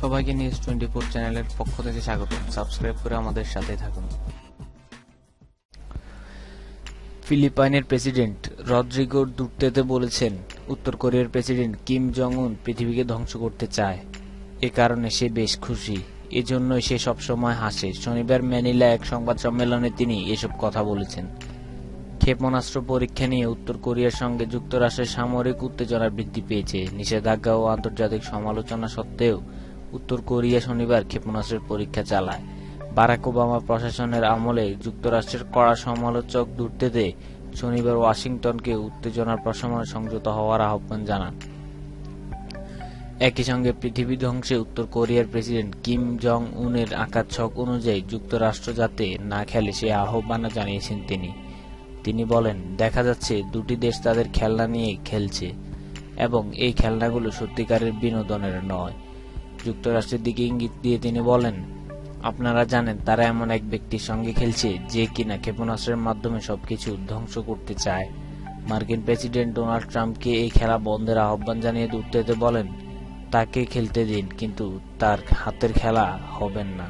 সবাইকে নিউজ 24 চ্যানেলের পক্ষ থেকে স্বাগত। সাবস্ক্রাইব করে আমাদের সাথে থাকুন। ফিলিপাইনের প্রেসিডেন্ট রদ্রিগো দুর্তেতে বলেছেন, উত্তর কোরিয়ার প্রেসিডেন্ট কিম জং উন পৃথিবীকে ধ্বংস করতে চায়। এ কারণে সে বেশ খুশি, এজন্যই সে সবসময় হাসে। শনিবার ম্যানিলা এক সংবাদ সম্মেলনে তিনি এসব কথা বলেছেন। ক্ষেপণাস্ত্র পরীক্ষা নিয়ে উত্তর কোরিয়ার সঙ্গে যুক্তরাষ্ট্রের সামরিক উত্তেজনা বৃদ্ধি পেয়েছে। নিষেধাজ্ঞা ও আন্তর্জাতিক সমালোচনা সত্ত্বেও উত্তর কোরিয়া শনিবার ক্ষেপণাস্ত্রের পরীক্ষা চালায়। বারাক ওবামা প্রশাসনের আমলে যুক্তরাষ্ট্রের কড়া সমালোচক দুর্তেতে শনিবার ওয়াশিংটনকে উত্তেজনার প্রশমনে সংযত হওয়ার আহ্বান জানান। একই সঙ্গে পৃথিবী ধ্বংসে উত্তর কোরিয়ার প্রেসিডেন্ট কিম জং উনের আঁকার ছক অনুযায়ী যুক্তরাষ্ট্র যাতে না খেলে সে আহ্বানও জানিয়েছেন তিনি বলেন, দেখা যাচ্ছে দুটি দেশ তাদের খেলনা নিয়ে খেলছে এবং এই খেলনাগুলো সত্যিকারের বিনোদনের নয়। যুক্তরাষ্ট্রের দিকে ইঙ্গিত দিয়ে তিনি বলেন, আপনারা জানেন তারা এমন এক ব্যক্তির সঙ্গে খেলছে যে কিনা ক্ষেপণাস্ত্রের মাধ্যমে সবকিছু ধ্বংস করতে চায়। মার্কিন প্রেসিডেন্ট ডোনাল্ড ট্রাম্পকে এই খেলা বন্ধের আহ্বান জানিয়ে দুর্তেতে বলেন, তাকে খেলতে দিন, কিন্তু তার হাতের খেলা হবেন না।